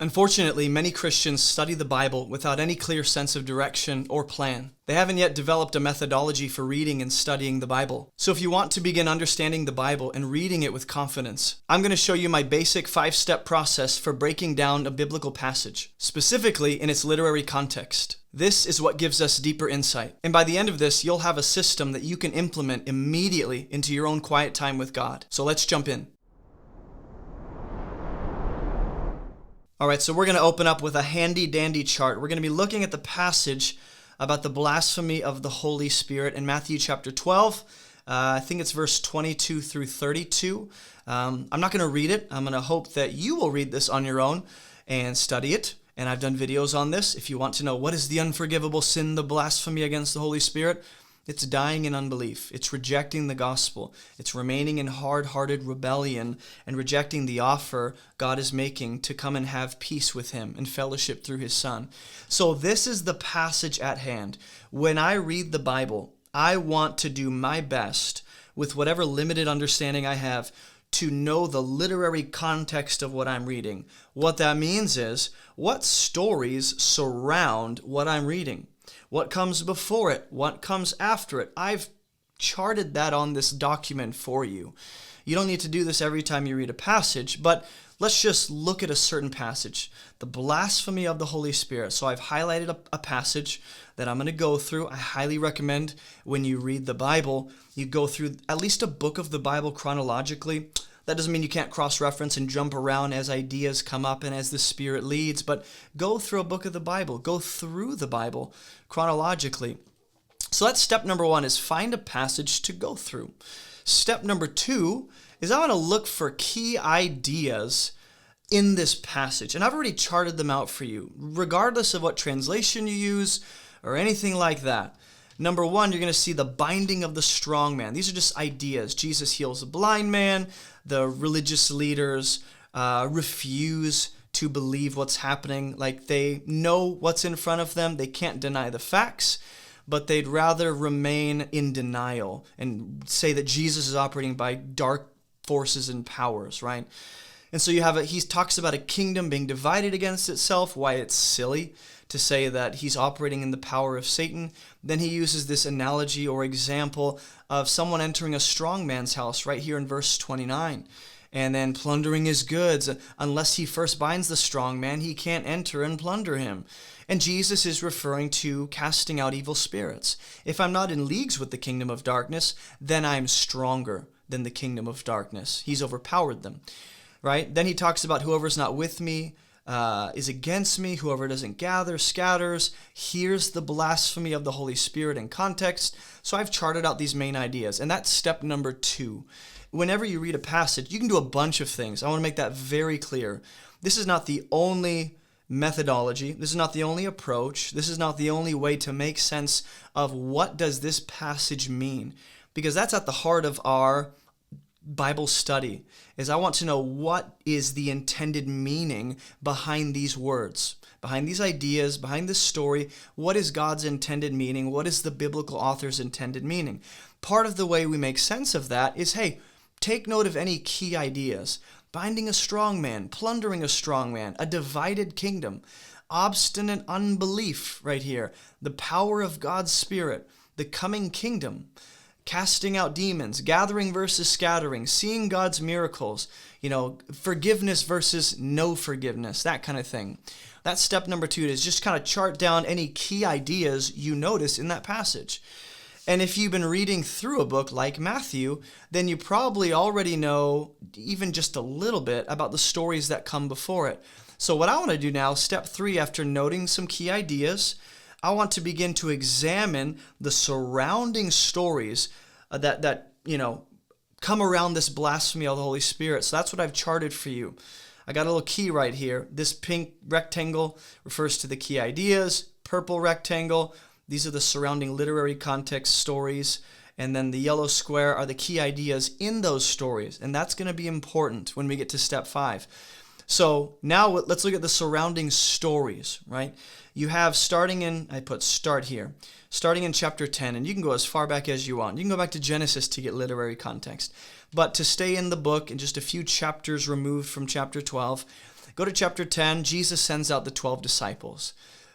Unfortunately, many Christians study the Bible without any clear sense of direction or plan. They haven't yet developed a methodology for reading and studying the Bible. So if you want to begin understanding the Bible and reading it with confidence, I'm going to show you my basic 5-step process for breaking down a biblical passage, specifically in its literary context. This is what gives us deeper insight. And by the end of this, you'll have a system that you can implement immediately into your own quiet time with God. So let's jump in. All right, so we're going to open up with a handy-dandy chart. We're going to be looking at the passage about the blasphemy of the Holy Spirit in Matthew chapter 12. I think it's verse 22 through 32. I'm not going to read it. I'm going to hope that you will read this on your own and study it. And I've done videos on this. If you want to know what is the unforgivable sin, the blasphemy against the Holy Spirit, it's dying in unbelief. It's rejecting the gospel. It's remaining in hard-hearted rebellion and rejecting the offer God is making to come and have peace with Him and fellowship through His Son. So this is the passage at hand. When I read the Bible, I want to do my best with whatever limited understanding I have to know the literary context of what I'm reading. What that means is, what stories surround what I'm reading? What comes before it? What comes after it? I've charted that on this document for you. You don't need to do this every time you read a passage, but let's just look at a certain passage. The blasphemy of the Holy Spirit. So I've highlighted a passage that I'm going to go through. I highly recommend when you read the Bible, you go through at least a book of the Bible chronologically. That doesn't mean you can't cross-reference and jump around as ideas come up and as the Spirit leads, but go through a book of the Bible. Go through the Bible chronologically. So that's step number 1, is find a passage to go through. Step number 2 is I want to look for key ideas in this passage. And I've already charted them out for you, regardless of what translation you use or anything like that. Number 1, you're going to see the binding of the strong man. These are just ideas. Jesus heals a blind man. The religious leaders refuse to believe what's happening. Like, they know what's in front of them. They can't deny the facts, but they'd rather remain in denial and say that Jesus is operating by dark forces and powers, right? And so he talks about a kingdom being divided against itself, why it's silly to say that he's operating in the power of Satan. Then he uses this analogy or example of someone entering a strong man's house right here in verse 29, and then plundering his goods. Unless he first binds the strong man, he can't enter and plunder him. And Jesus is referring to casting out evil spirits. If I'm not in leagues with the kingdom of darkness, then I'm stronger than the kingdom of darkness. He's overpowered them, right? Then he talks about whoever's not with me is against me. Whoever doesn't gather scatters. Here's the blasphemy of the Holy Spirit in context. So I've charted out these main ideas, and that's step number 2. Whenever you read a passage, you can do a bunch of things. I want to make that very clear. This is not the only methodology. This is not the only approach. This is not the only way to make sense of what does this passage mean, because that's at the heart of our Bible study. Is I want to know what is the intended meaning behind these words, behind these ideas, behind this story. What is God's intended meaning? What is the biblical author's intended meaning? Part of the way we make sense of that is, hey, take note of any key ideas. Binding a strong man, plundering a strong man, a divided kingdom, obstinate unbelief right here, the power of God's Spirit, the coming kingdom, casting out demons, gathering versus scattering, seeing God's miracles, forgiveness versus no forgiveness, that kind of thing. That's step number 2, is just kind of chart down any key ideas you notice in that passage. And if you've been reading through a book like Matthew, then you probably already know even just a little bit about the stories that come before it. So what I want to do now, step 3, after noting some key ideas, I want to begin to examine the surrounding stories that come around this blasphemy of the Holy Spirit. So that's what I've charted for you. I got a little key right here. This pink rectangle refers to the key ideas. Purple rectangle, these are the surrounding literary context stories. And then the yellow square are the key ideas in those stories. And that's going to be important when we get to step 5. So now let's look at the surrounding stories, right? You have I put start here, starting in chapter 10, and you can go as far back as you want. You can go back to Genesis to get literary context. But to stay in the book and just a few chapters removed from chapter 12, Go to chapter 10, Jesus sends out the 12 disciples.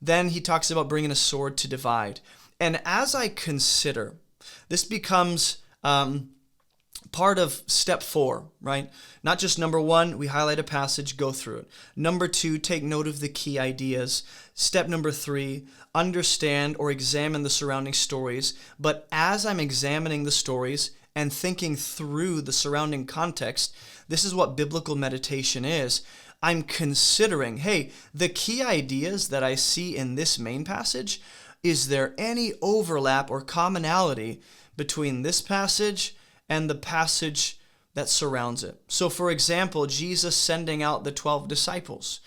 Then he talks about bringing a sword to divide. And as I consider, this becomes part of step 4, right? Not just number 1, we highlight a passage, go through it. Number 2, take note of the key ideas. Step number 3, understand or examine the surrounding stories. But as I'm examining the stories and thinking through the surrounding context, this is what biblical meditation is. I'm considering, hey, the key ideas that I see in this main passage, is there any overlap or commonality between this passage and the passage that surrounds it? So for example, Jesus sending out the 12 disciples.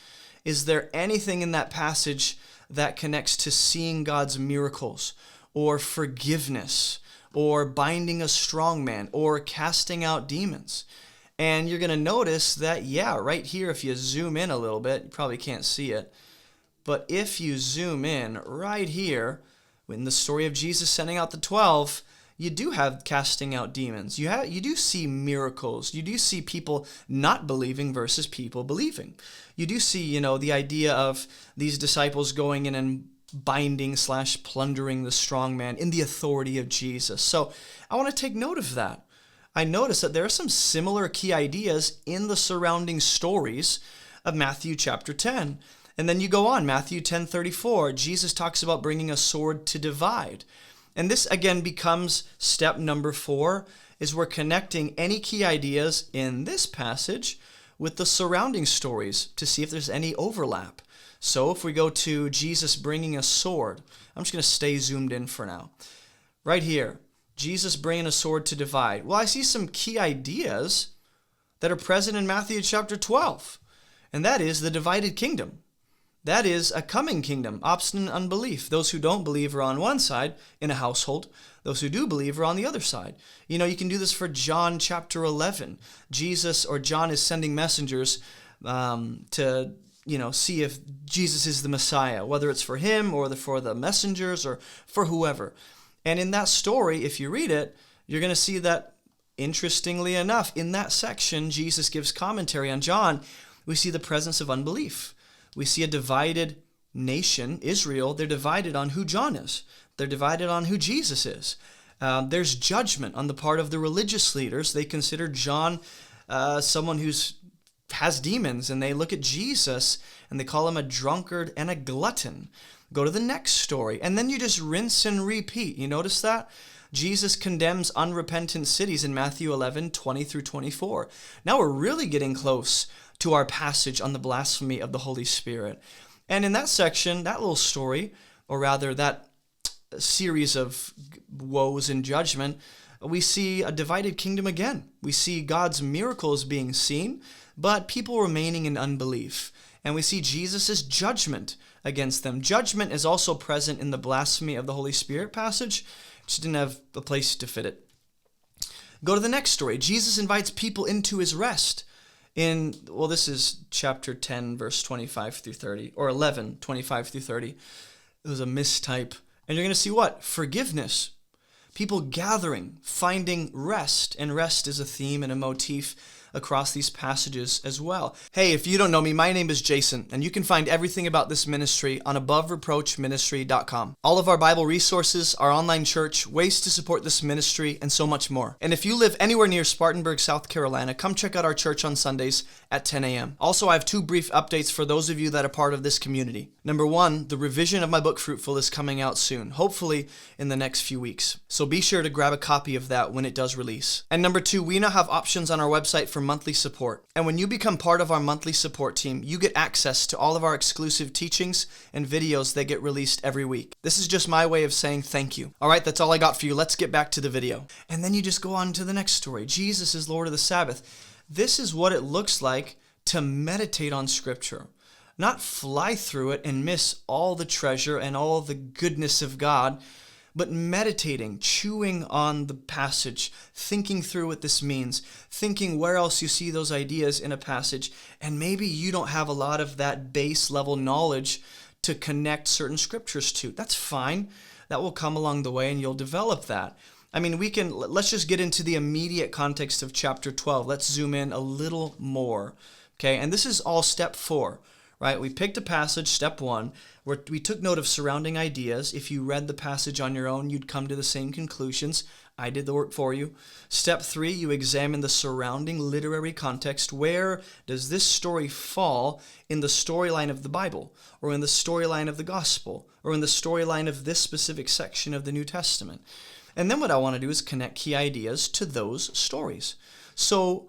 Is there anything in that passage that connects to seeing God's miracles, or forgiveness, or binding a strong man, or casting out demons? And you're going to notice that, yeah, right here, if you zoom in a little bit, you probably can't see it, but if you zoom in right here, in the story of Jesus sending out the 12, you do have casting out demons. You do see miracles. You do see people not believing versus people believing. You do see, the idea of these disciples going in and binding / plundering the strong man in the authority of Jesus. So I want to take note of that. I notice that there are some similar key ideas in the surrounding stories of Matthew chapter 10. And then you go on, Matthew 10:34, Jesus talks about bringing a sword to divide. And this again becomes step number 4, is we're connecting any key ideas in this passage with the surrounding stories to see if there's any overlap. So if we go to Jesus bringing a sword, I'm just going to stay zoomed in for now. Right here, Jesus bringing a sword to divide. Well, I see some key ideas that are present in Matthew chapter 12, and that is the divided kingdom. That is a coming kingdom, obstinate unbelief. Those who don't believe are on one side in a household. Those who do believe are on the other side. You can do this for John chapter 11. John is sending messengers to see if Jesus is the Messiah, whether it's for him or for the messengers or for whoever. And in that story, if you read it, you're going to see that, interestingly enough, in that section, Jesus gives commentary on John. We see the presence of unbelief. We see a divided nation, Israel. They're divided on who John is. They're divided on who Jesus is. There's judgment on the part of the religious leaders. They consider John someone who has demons, and they look at Jesus and they call him a drunkard and a glutton. Go to the next story, and then you just rinse and repeat. You notice that? Jesus condemns unrepentant cities in Matthew 11:20-24. Now we're really getting close to our passage on the blasphemy of the Holy Spirit. And in that section, that little story, or rather that series of woes and judgment, we see a divided kingdom again. We see God's miracles being seen, but people remaining in unbelief. And we see Jesus' judgment against them. Judgment is also present in the blasphemy of the Holy Spirit passage. Just didn't have a place to fit it. Go to the next story. Jesus invites people into his rest. This is chapter 10, verse 25-30, or 11, 25-30. It was a mistype. And you're going to see what? Forgiveness. People gathering, finding rest. And rest is a theme and a motif across these passages as well. Hey, if you don't know me, my name is Jason, and you can find everything about this ministry on abovereproachministry.com. All of our Bible resources, our online church, ways to support this ministry, and so much more. And if you live anywhere near Spartanburg, South Carolina, come check out our church on Sundays at 10 a.m. Also, I have 2 brief updates for those of you that are part of this community. Number 1, the revision of my book Fruitful is coming out soon, hopefully in the next few weeks. So be sure to grab a copy of that when it does release. And number 2, we now have options on our website for monthly support. And when you become part of our monthly support team, you get access to all of our exclusive teachings and videos that get released every week. This is just my way of saying thank you. All right, that's all I got for you. Let's get back to the video. And then you just go on to the next story. Jesus is Lord of the Sabbath. This is what it looks like to meditate on Scripture. Not fly through it and miss all the treasure and all the goodness of God, but meditating, chewing on the passage, thinking through what this means, thinking where else you see those ideas in a passage, and maybe you don't have a lot of that base level knowledge to connect certain scriptures to. That's fine. That will come along the way and you'll develop that. I mean, let's just get into the immediate context of chapter 12. Let's zoom in a little more. Okay, and this is all step 4, right? We picked a passage, step 1, where we took note of surrounding ideas. If you read the passage on your own, you'd come to the same conclusions. I did the work for you. Step 3, you examine the surrounding literary context. Where does this story fall in the storyline of the Bible, or in the storyline of the gospel, or in the storyline of this specific section of the New Testament? And then what I want to do is connect key ideas to those stories. So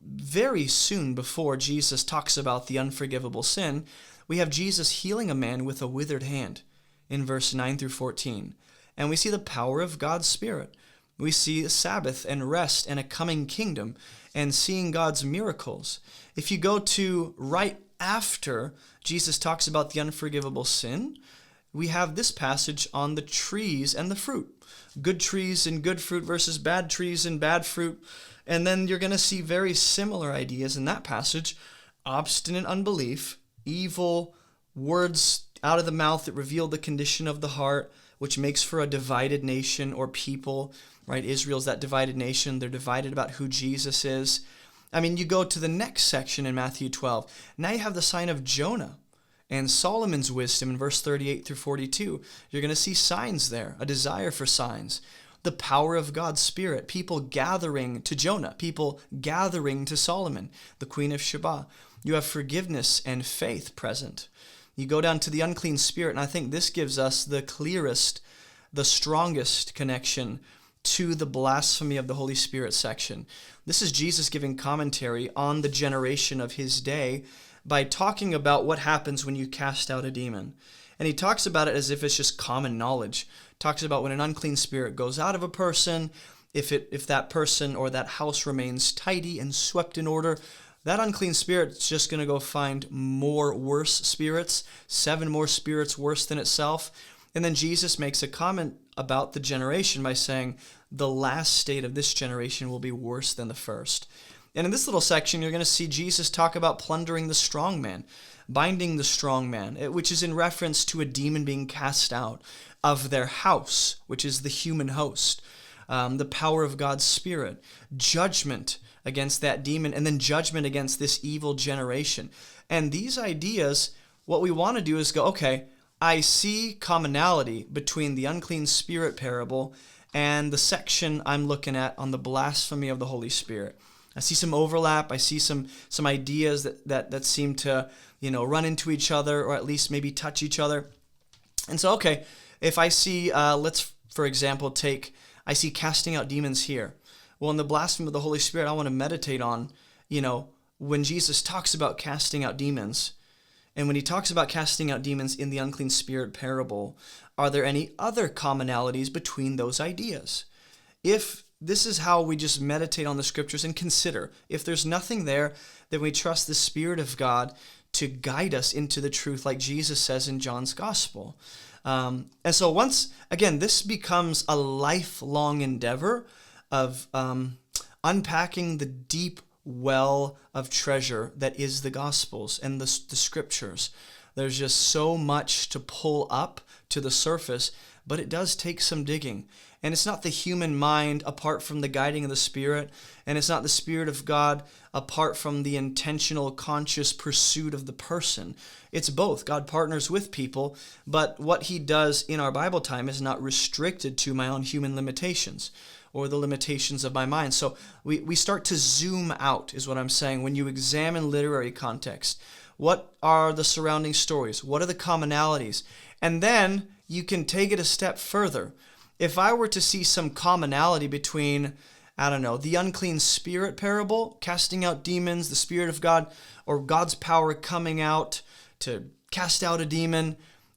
very soon before Jesus talks about the unforgivable sin, we have Jesus healing a man with a withered hand in verse 9 through 14. And we see the power of God's Spirit. We see Sabbath and rest and a coming kingdom and seeing God's miracles. If you go to right after Jesus talks about the unforgivable sin, we have this passage on the trees and the fruit. Good trees and good fruit versus bad trees and bad fruit. And then you're going to see very similar ideas in that passage. Obstinate unbelief, evil words out of the mouth that reveal the condition of the heart, which makes for a divided nation or people, right? Israel's that divided nation. They're divided about who Jesus is. I mean, you go to the next section in Matthew 12. Now you have the sign of Jonah and Solomon's wisdom in verse 38 through 42. You're going to see signs there, a desire for signs. The power of God's Spirit, people gathering to Jonah, people gathering to Solomon, the Queen of Sheba. You have forgiveness and faith present. You go down to the unclean spirit, and I think this gives us the clearest, the strongest connection to the blasphemy of the Holy Spirit section. This is Jesus giving commentary on the generation of his day by talking about what happens when you cast out a demon. And he talks about it as if it's just common knowledge. Talks about when an unclean spirit goes out of a person, if that person or that house remains tidy and swept in order, that unclean spirit's just going to go find more worse spirits, 7 more spirits worse than itself. And then Jesus makes a comment about the generation by saying, the last state of this generation will be worse than the first. And in this little section, you're going to see Jesus talk about plundering the strong man, binding the strong man, which is in reference to a demon being cast out of their house, which is the human host. The power of God's Spirit, judgment against that demon, and then judgment against this evil generation. And these ideas, what we want to do is go, okay, I see commonality between the unclean spirit parable and the section I'm looking at on the blasphemy of the Holy Spirit. I see some overlap. I see some ideas that seem to, run into each other, or at least maybe touch each other. And so, okay, if I see, let's, for example, I see casting out demons here. Well, in the blasphemy of the Holy Spirit, I want to meditate on, when Jesus talks about casting out demons, and when he talks about casting out demons in the unclean spirit parable, are there any other commonalities between those ideas? If this is how we just meditate on the scriptures and consider, if there's nothing there, then we trust the Spirit of God to guide us into the truth, like Jesus says in John's Gospel. And so once, again, this becomes a lifelong endeavor of unpacking the deep well of treasure that is the Gospels and the Scriptures. There's just so much to pull up to the surface, but it does take some digging. And it's not the human mind apart from the guiding of the Spirit, and it's not the Spirit of God apart from the intentional, conscious pursuit of the person. It's both. God partners with people, but what he does in our Bible time is not restricted to my own human limitations or the limitations of my mind. So we start to zoom out, is what I'm saying, when you examine literary context. What are the surrounding stories? What are the commonalities? And then you can take it a step further. If I were to see some commonality between, the unclean spirit parable, casting out demons, the Spirit of God, or God's power coming out to cast out a demon,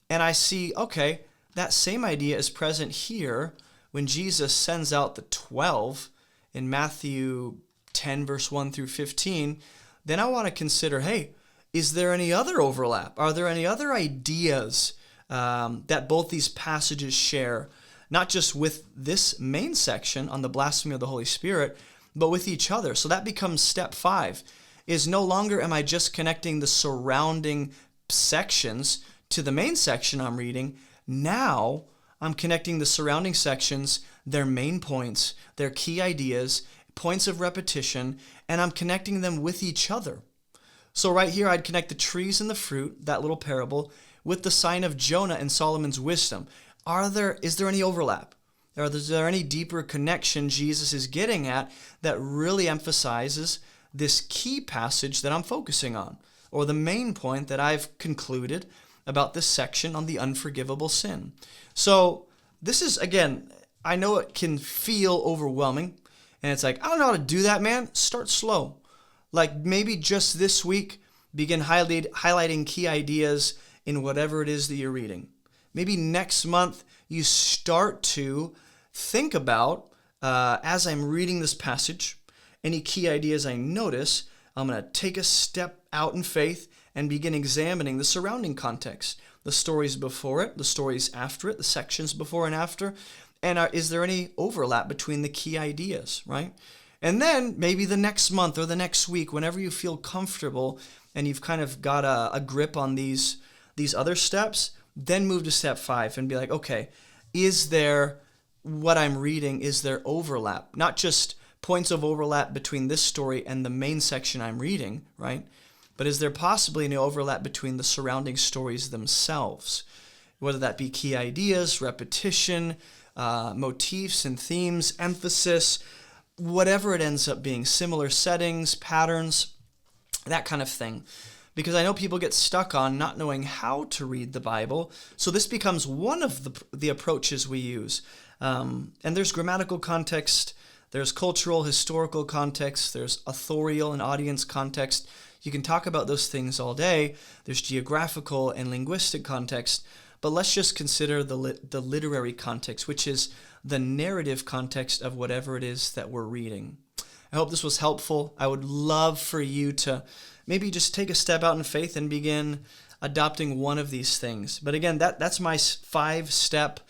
and I see, okay, that same idea is present here when Jesus sends out the 12 in Matthew 10, verse 1 through 15, then I want to consider, hey, is there any other overlap? Are there any other ideas that both these passages share, not just with this main section on the blasphemy of the Holy Spirit, but with each other? So that becomes step 5, is no longer am I just connecting the surrounding sections to the main section I'm reading. Now I'm connecting the surrounding sections, their main points, their key ideas, points of repetition, and I'm connecting them with each other. So right here, I'd connect the trees and the fruit, that little parable, with the sign of Jonah and Solomon's wisdom. Is there any overlap? Is there any deeper connection Jesus is getting at that really emphasizes this key passage that I'm focusing on, or the main point that I've concluded about this section on the unforgivable sin? So this is, again, I know it can feel overwhelming, and it's like, I don't know how to do that, man. Start slow. Like maybe just this week, begin highlighting key ideas in whatever it is that you're reading. Maybe next month, you start to think about, as I'm reading this passage, any key ideas I notice, I'm going to take a step out in faith and begin examining the surrounding context, the stories before it, the stories after it, the sections before and after, and is there any overlap between the key ideas, right? And then maybe the next month or the next week, whenever you feel comfortable and you've kind of got a grip on these other steps, then move to step 5 and be like, okay, is there what I'm reading, is there overlap? Not just points of overlap between this story and the main section I'm reading, right? But is there possibly any overlap between the surrounding stories themselves? Whether that be key ideas, repetition, motifs and themes, emphasis, whatever it ends up being, similar settings, patterns, that kind of thing. Because I know people get stuck on not knowing how to read the Bible, so this becomes one of the approaches we use. And there's grammatical context, there's cultural, historical context, there's authorial and audience context. You can talk about those things all day. There's geographical and linguistic context, but let's just consider the literary context, which is the narrative context of whatever it is that we're reading. I hope this was helpful. I would love for you to maybe just take a step out in faith and begin adopting one of these things. But again, that's my 5-step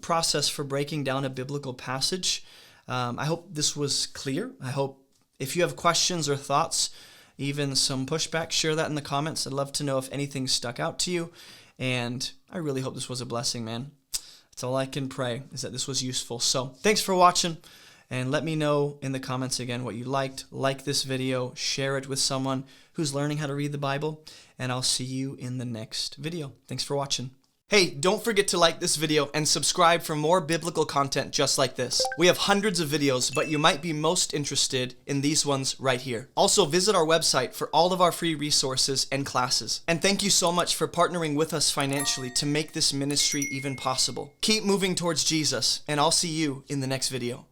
process for breaking down a biblical passage. I hope this was clear. I hope if you have questions or thoughts, even some pushback, share that in the comments. I'd love to know if anything stuck out to you. And I really hope this was a blessing, man. That's all I can pray, is that this was useful. So thanks for watching, and let me know in the comments again what you liked. Like this video, share it with someone who's learning how to read the Bible, and I'll see you in the next video. Thanks for watching. Hey, don't forget to like this video and subscribe for more biblical content just like this. We have hundreds of videos, but you might be most interested in these ones right here. Also, visit our website for all of our free resources and classes. And thank you so much for partnering with us financially to make this ministry even possible. Keep moving towards Jesus, and I'll see you in the next video.